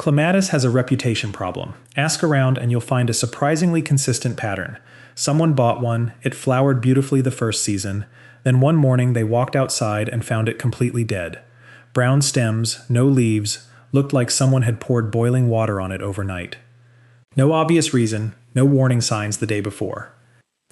Clematis has a reputation problem. Ask around and you'll find a surprisingly consistent pattern. Someone bought one, it flowered beautifully the first season, then one morning they walked outside and found it completely dead. Brown stems, no leaves, looked like someone had poured boiling water on it overnight. No obvious reason, no warning signs the day before.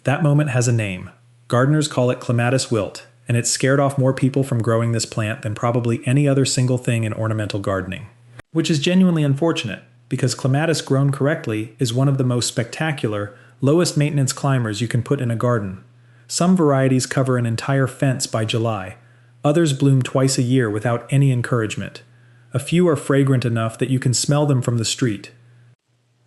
That moment has a name. Gardeners call it clematis wilt, and it scared off more people from growing this plant than probably any other single thing in ornamental gardening. Which is genuinely unfortunate, because clematis grown correctly is one of the most spectacular, lowest maintenance climbers you can put in a garden. Some varieties cover an entire fence by July. Others bloom twice a year without any encouragement. A few are fragrant enough that you can smell them from the street.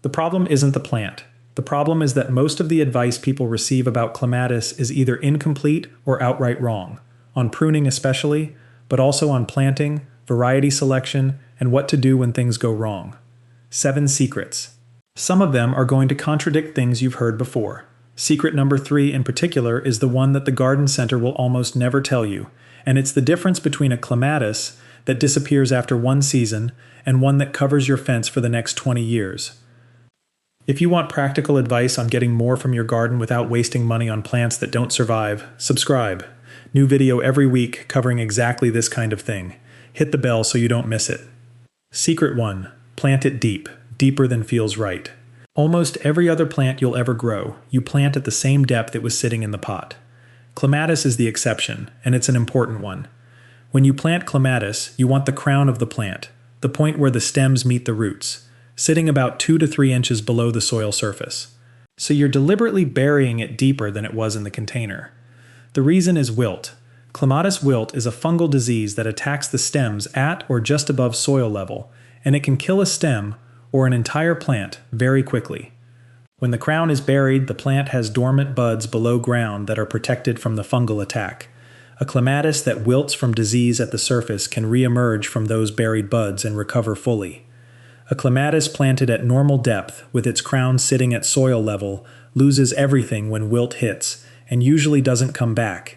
The problem isn't the plant. The problem is that most of the advice people receive about clematis is either incomplete or outright wrong, on pruning especially, but also on planting, variety selection, and what to do when things go wrong. 7 secrets. Some of them are going to contradict things you've heard before. Secret number 3 in particular is the one that the garden center will almost never tell you, and it's the difference between a clematis that disappears after one season and one that covers your fence for the next 20 years. If you want practical advice on getting more from your garden without wasting money on plants that don't survive, subscribe. New video every week covering exactly this kind of thing. Hit the bell so you don't miss it. Secret 1. Plant it deep, deeper than feels right. Almost every other plant you'll ever grow, you plant at the same depth it was sitting in the pot. Clematis is the exception, and it's an important one. When you plant clematis, you want the crown of the plant, the point where the stems meet the roots, sitting about 2 to 3 inches below the soil surface. So you're deliberately burying it deeper than it was in the container. The reason is wilt. Clematis wilt is a fungal disease that attacks the stems at or just above soil level, and it can kill a stem or an entire plant very quickly. When the crown is buried, the plant has dormant buds below ground that are protected from the fungal attack. A clematis that wilts from disease at the surface can re-emerge from those buried buds and recover fully. A clematis planted at normal depth, with its crown sitting at soil level, loses everything when wilt hits, and usually doesn't come back.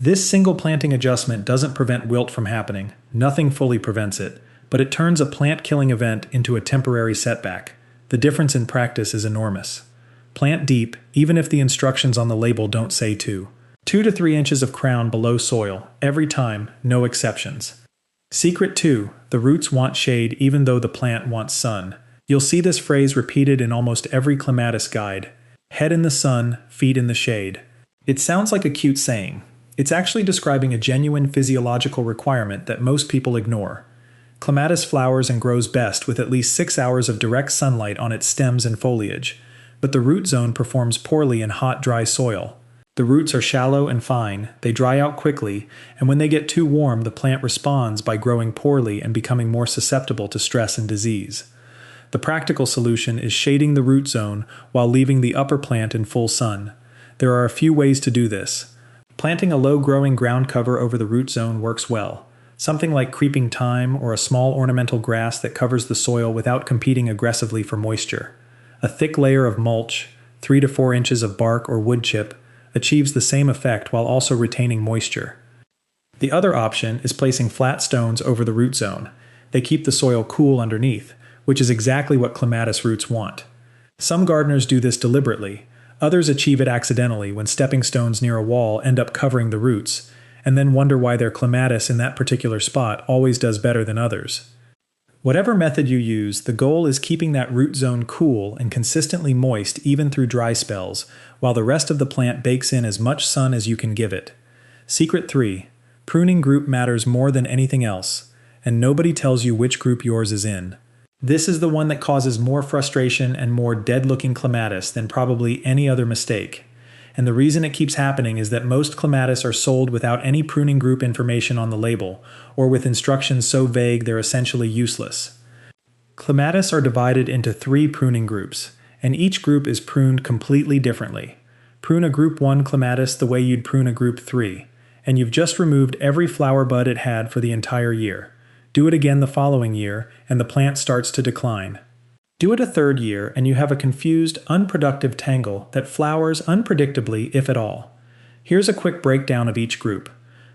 This single planting adjustment doesn't prevent wilt from happening, nothing fully prevents it, but it turns a plant-killing event into a temporary setback. The difference in practice is enormous. Plant deep, even if the instructions on the label don't say to. 2 to 3 inches of crown below soil, every time, no exceptions. Secret 2. The roots want shade even though the plant wants sun. You'll see this phrase repeated in almost every clematis guide. Head in the sun, feet in the shade. It sounds like a cute saying. It's actually describing a genuine physiological requirement that most people ignore. Clematis flowers and grows best with at least 6 hours of direct sunlight on its stems and foliage, but the root zone performs poorly in hot, dry soil. The roots are shallow and fine, they dry out quickly, and when they get too warm, the plant responds by growing poorly and becoming more susceptible to stress and disease. The practical solution is shading the root zone while leaving the upper plant in full sun. There are a few ways to do this. Planting a low-growing ground cover over the root zone works well. Something like creeping thyme or a small ornamental grass that covers the soil without competing aggressively for moisture. A thick layer of mulch, 3 to 4 inches of bark or wood chip, achieves the same effect while also retaining moisture. The other option is placing flat stones over the root zone. They keep the soil cool underneath, which is exactly what clematis roots want. Some gardeners do this deliberately. Others achieve it accidentally when stepping stones near a wall end up covering the roots, and then wonder why their clematis in that particular spot always does better than others. Whatever method you use, the goal is keeping that root zone cool and consistently moist even through dry spells, while the rest of the plant bakes in as much sun as you can give it. Secret 3. Pruning group matters more than anything else, and nobody tells you which group yours is in. This is the one that causes more frustration and more dead-looking clematis than probably any other mistake. And the reason it keeps happening is that most clematis are sold without any pruning group information on the label, or with instructions so vague they're essentially useless. Clematis are divided into 3 pruning groups, and each group is pruned completely differently. Prune a group 1 clematis the way you'd prune a group 3, and you've just removed every flower bud it had for the entire year. Do it again the following year, and the plant starts to decline. Do it a 3rd year, and you have a confused, unproductive tangle that flowers unpredictably, if at all. Here's a quick breakdown of each group.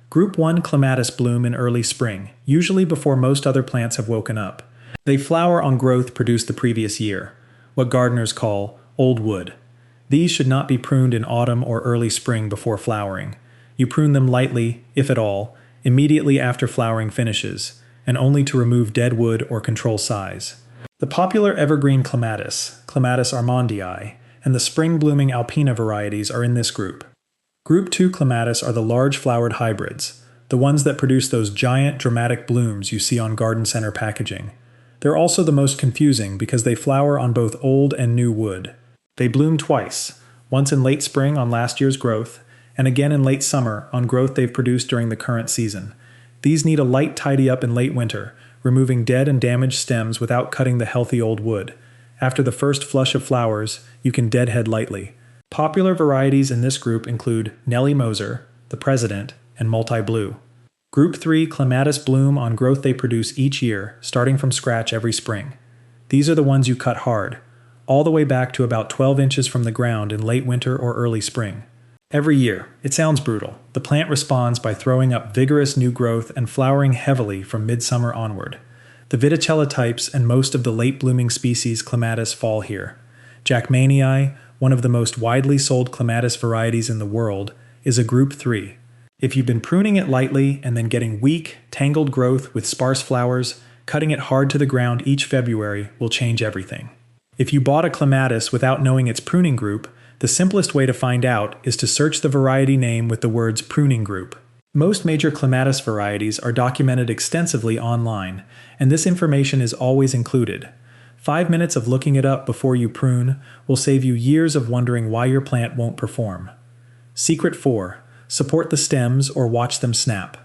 Group 1 clematis bloom in early spring, usually before most other plants have woken up. They flower on growth produced the previous year, what gardeners call old wood. These should not be pruned in autumn or early spring before flowering. You prune them lightly, if at all, immediately after flowering finishes, and only to remove dead wood or control size. The popular evergreen clematis, Clematis armandii, and the spring-blooming alpina varieties are in this group. Group 2 clematis are the large-flowered hybrids, the ones that produce those giant, dramatic blooms you see on garden center packaging. They're also the most confusing because they flower on both old and new wood. They bloom twice, once in late spring on last year's growth, and again in late summer on growth they've produced during the current season. These need a light tidy-up in late winter, removing dead and damaged stems without cutting the healthy old wood. After the first flush of flowers, you can deadhead lightly. Popular varieties in this group include Nellie Moser, the President, and Multi-Blue. Group 3 clematis bloom on growth they produce each year, starting from scratch every spring. These are the ones you cut hard, all the way back to about 12 inches from the ground in late winter or early spring. Every year, it sounds brutal, the plant responds by throwing up vigorous new growth and flowering heavily from midsummer onward. The Viticella types and most of the late-blooming species clematis fall here. Jackmanii, one of the most widely sold clematis varieties in the world, is a group 3. If you've been pruning it lightly and then getting weak, tangled growth with sparse flowers, cutting it hard to the ground each February will change everything. If you bought a clematis without knowing its pruning group, the simplest way to find out is to search the variety name with the words pruning group. Most major clematis varieties are documented extensively online, and this information is always included. 5 minutes of looking it up before you prune will save you years of wondering why your plant won't perform. Secret 4. Support the stems or watch them snap.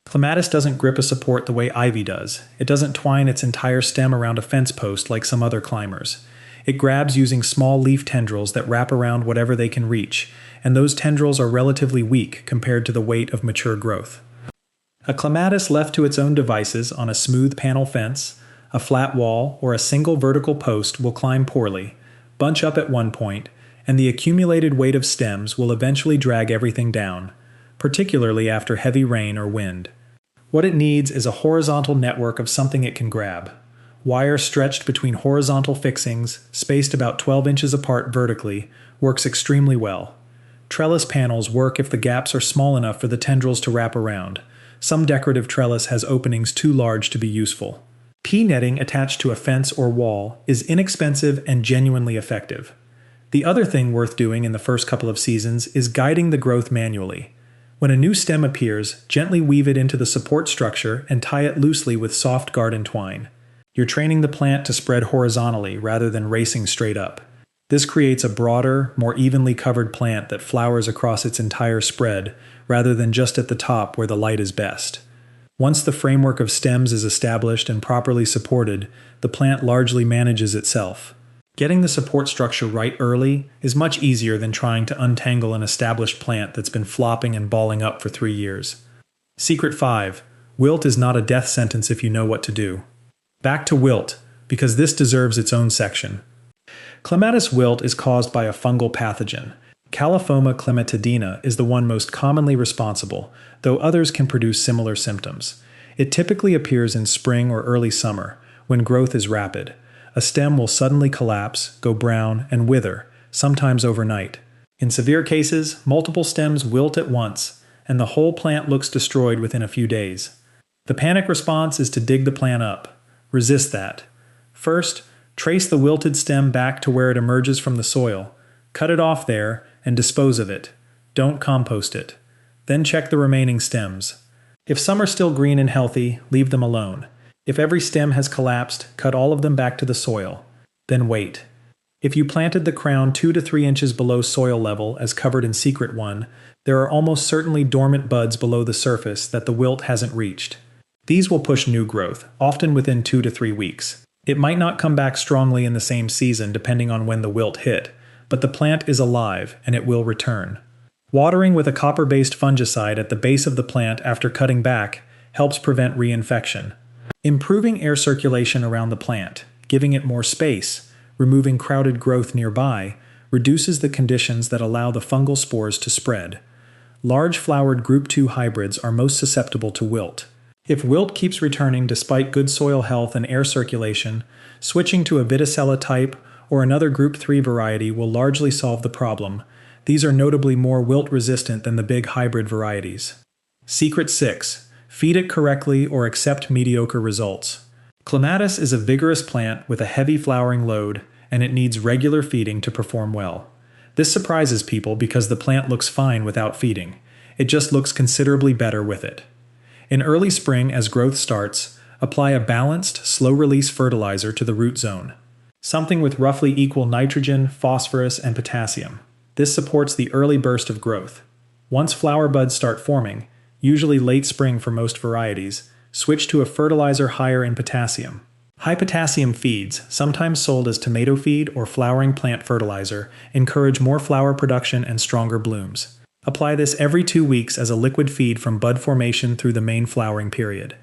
Clematis doesn't grip a support the way ivy does. It doesn't twine its entire stem around a fence post like some other climbers. It grabs using small leaf tendrils that wrap around whatever they can reach, and those tendrils are relatively weak compared to the weight of mature growth. A clematis left to its own devices on a smooth panel fence, a flat wall, or a single vertical post will climb poorly, bunch up at one point, and the accumulated weight of stems will eventually drag everything down, particularly after heavy rain or wind. What it needs is a horizontal network of something it can grab. Wire stretched between horizontal fixings, spaced about 12 inches apart vertically, works extremely well. Trellis panels work if the gaps are small enough for the tendrils to wrap around. Some decorative trellis has openings too large to be useful. P-netting attached to a fence or wall is inexpensive and genuinely effective. The other thing worth doing in the first couple of seasons is guiding the growth manually. When a new stem appears, gently weave it into the support structure and tie it loosely with soft garden twine. You're training the plant to spread horizontally rather than racing straight up. This creates a broader, more evenly covered plant that flowers across its entire spread, rather than just at the top where the light is best. Once the framework of stems is established and properly supported, the plant largely manages itself. Getting the support structure right early is much easier than trying to untangle an established plant that's been flopping and balling up for 3 years. Secret 5. Wilt is not a death sentence if you know what to do. Back to wilt, because this deserves its own section. Clematis wilt is caused by a fungal pathogen. Caliphoma clematidina is the one most commonly responsible, though others can produce similar symptoms. It typically appears in spring or early summer, when growth is rapid. A stem will suddenly collapse, go brown, and wither, sometimes overnight. In severe cases, multiple stems wilt at once, and the whole plant looks destroyed within a few days. The panic response is to dig the plant up. Resist that. First, trace the wilted stem back to where it emerges from the soil. Cut it off there and dispose of it. Don't compost it. Then check the remaining stems. If some are still green and healthy, leave them alone. If every stem has collapsed, cut all of them back to the soil. Then wait. If you planted the crown 2 to 3 inches below soil level as covered in Secret 1, there are almost certainly dormant buds below the surface that the wilt hasn't reached. These will push new growth, often within 2 to 3 weeks. It might not come back strongly in the same season depending on when the wilt hit, but the plant is alive and it will return. Watering with a copper-based fungicide at the base of the plant after cutting back helps prevent reinfection. Improving air circulation around the plant, giving it more space, removing crowded growth nearby, reduces the conditions that allow the fungal spores to spread. Large-flowered Group 2 hybrids are most susceptible to wilt. If wilt keeps returning despite good soil health and air circulation, switching to a Viticella type or another Group 3 variety will largely solve the problem. These are notably more wilt-resistant than the big hybrid varieties. Secret 6. Feed it correctly or accept mediocre results. Clematis is a vigorous plant with a heavy flowering load, and it needs regular feeding to perform well. This surprises people because the plant looks fine without feeding. It just looks considerably better with it. In early spring, as growth starts, apply a balanced, slow-release fertilizer to the root zone. Something with roughly equal nitrogen, phosphorus, and potassium. This supports the early burst of growth. Once flower buds start forming, usually late spring for most varieties, switch to a fertilizer higher in potassium. High potassium feeds, sometimes sold as tomato feed or flowering plant fertilizer, encourage more flower production and stronger blooms. Apply this every 2 weeks as a liquid feed from bud formation through the main flowering period.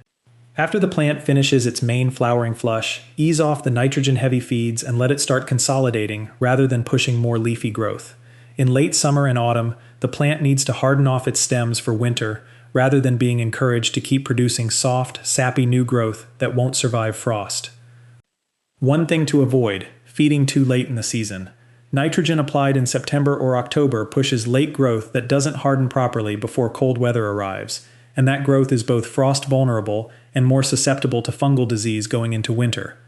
After the plant finishes its main flowering flush, ease off the nitrogen-heavy feeds and let it start consolidating rather than pushing more leafy growth. In late summer and autumn, the plant needs to harden off its stems for winter rather than being encouraged to keep producing soft, sappy new growth that won't survive frost. One thing to avoid: feeding too late in the season. Nitrogen applied in September or October pushes late growth that doesn't harden properly before cold weather arrives, and that growth is both frost vulnerable and more susceptible to fungal disease going into winter.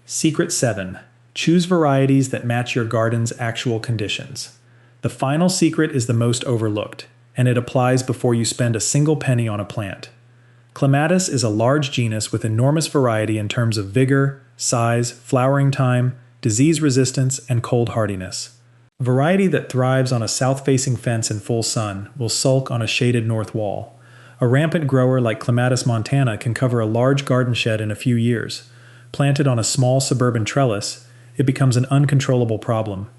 Secret 7. Choose varieties that match your garden's actual conditions. The final secret is the most overlooked, and it applies before you spend a single penny on a plant. Clematis is a large genus with enormous variety in terms of vigor, size, flowering time, disease resistance, and cold hardiness. A variety that thrives on a south-facing fence in full sun will sulk on a shaded north wall. A rampant grower like Clematis montana can cover a large garden shed in a few years. Planted on a small suburban trellis, it becomes an uncontrollable problem.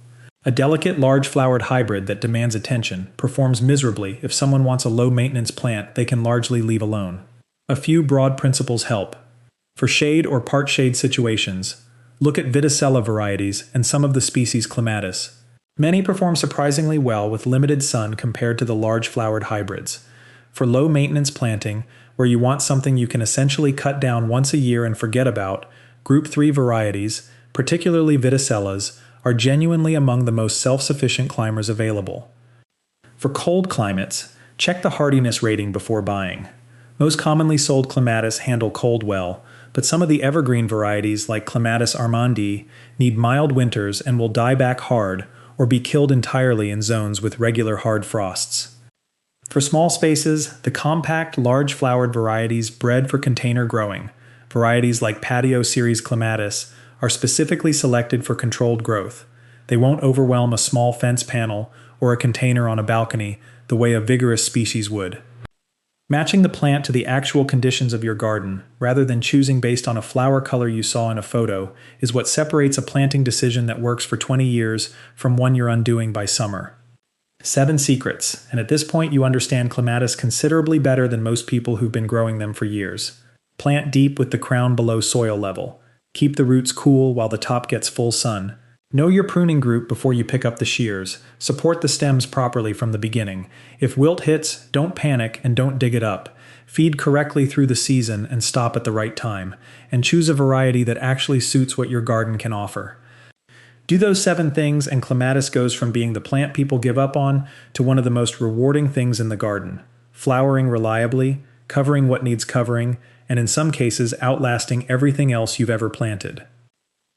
A delicate, large-flowered hybrid that demands attention performs miserably if someone wants a low-maintenance plant they can largely leave alone. A few broad principles help. For shade or part-shade situations, look at Viticella varieties and some of the species Clematis. Many perform surprisingly well with limited sun compared to the large-flowered hybrids. For low-maintenance planting, where you want something you can essentially cut down once a year and forget about, Group 3 varieties, particularly Viticellas, are genuinely among the most self-sufficient climbers available. For cold climates, check the hardiness rating before buying. Most commonly sold Clematis handle cold well, but some of the evergreen varieties like Clematis armandii need mild winters and will die back hard or be killed entirely in zones with regular hard frosts. For small spaces, the compact, large-flowered varieties bred for container growing, varieties like Patio Series Clematis, are specifically selected for controlled growth. They won't overwhelm a small fence panel or a container on a balcony the way a vigorous species would. Matching the plant to the actual conditions of your garden, rather than choosing based on a flower color you saw in a photo, is what separates a planting decision that works for 20 years from one you're undoing by summer. 7 secrets, and at this point you understand Clematis considerably better than most people who've been growing them for years. Plant deep with the crown below soil level. Keep the roots cool while the top gets full sun. Know your pruning group before you pick up the shears. Support the stems properly from the beginning. If wilt hits, don't panic and don't dig it up. Feed correctly through the season and stop at the right time. And choose a variety that actually suits what your garden can offer. Do those 7 things and Clematis goes from being the plant people give up on to one of the most rewarding things in the garden. Flowering reliably, covering what needs covering, and in some cases outlasting everything else you've ever planted.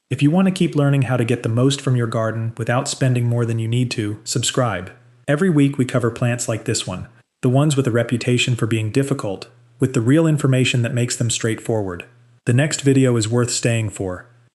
If you want to keep learning how to get the most from your garden without spending more than you need to, subscribe. Every week we cover plants like this one, the ones with a reputation for being difficult, with the real information that makes them straightforward. The next video is worth staying for.